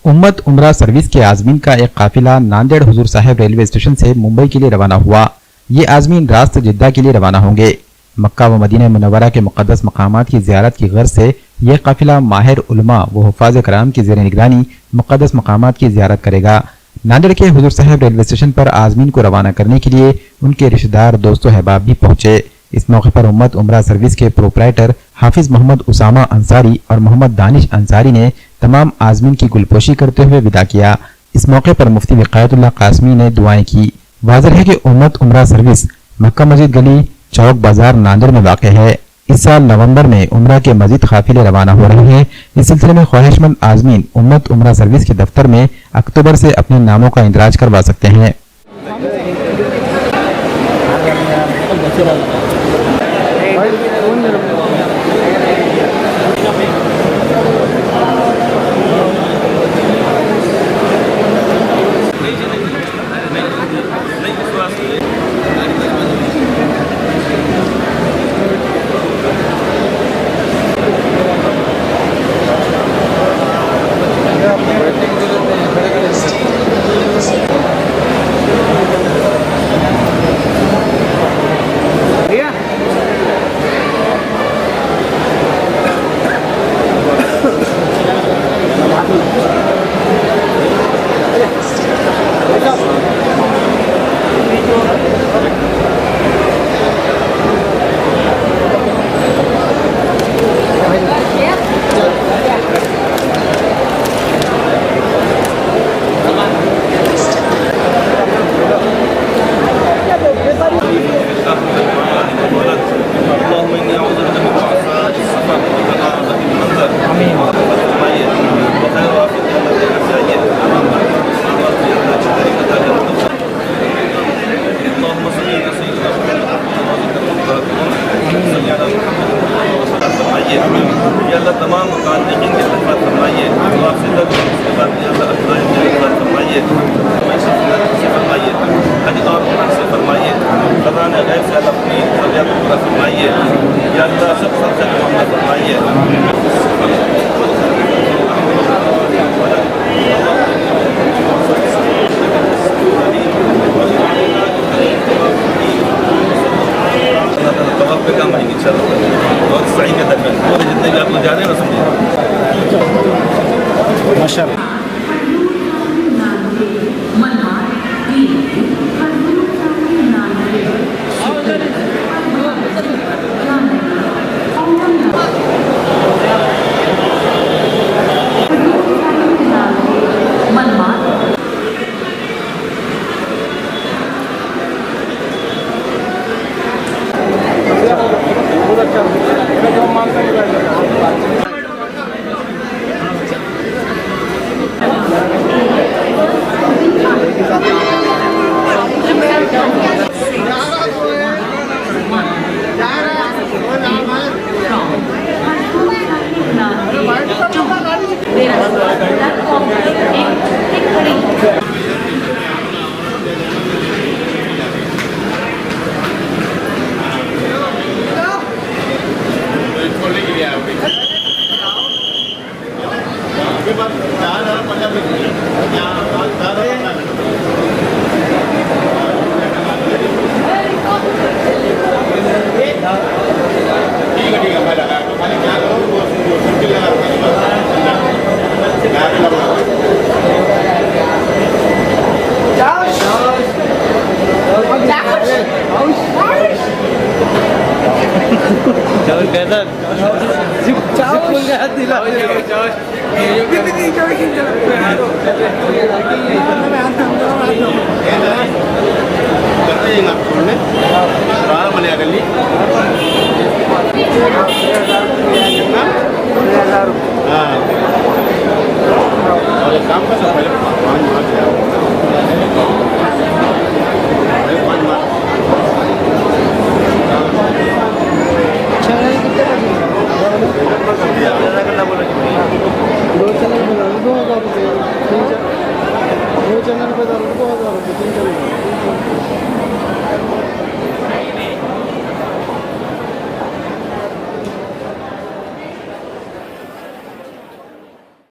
उम्मत उम्रा सर्विस के आजमीन का एक काफिला नांदेड़ हुजूर साहिब रेलवे स्टेशन से मुंबई के लिए रवाना हुआ। ये आजमीन रास्त जिद्दा के लिए रवाना होंगे। मक्का व मदीना मुनव्वरा के मुक़द्दस मकामात की ज़ियारत की गर्ज से यह काफिला माहिर उलमा व हुफ़ाज़ कराम की ज़ेर निगरानी मुक़द्दस मकामात की ज़ियारत करेगा। नांदेड़ के हुजूर साहिब रेलवे स्टेशन पर आजमीन को रवाना करने के लिए उनके रिश्तेदार दोस्तों अहबाब भी पहुंचे। इस मौके पर उम्मत उम्रा सर्विस के प्रोपराइटर हाफिज मोहम्मद उसामा अंसारी और मोहम्मद दानिश अंसारी ने तमाम आजमीन की गुलपोशी करते हुए विदा किया। इस मौके पर मुफ्ती विकायतुल्लाह कासमी ने दुआएं की। वाज़ेह है कि उम्मत उम्रा सर्विस मक्का मस्जिद गली चौक बाजार नांदेड़ में वाक़ है। इस साल नवंबर में उम्रा के मजीद काफिले रवाना हो रहे हैं। इस सिलसिले में ख्वाहिशमंद आजमीन उम्मत उम्रा सर्विस के दफ्तर में अक्टूबर से अपने नामों का इंदराज करवा सकते हैं। तमाम मुकाल्लिकीन के खिदमत फरमाइए, आपसे तक उसके बाद फरमाइए, फरमाइए, हज और उम्र से फरमाइए, ख़ज़ाने गैब से अपनी ज़रूरियात पूरा फरमाइए, या अल्लाह सबसे मोहम्मद फरमाइए। बहुत सही के तक पूरे जितने भी आप लोग जा रहे हैं ना समझिए माशाअल्लाह। चैनल पे 2000 रुपये 3 चैनल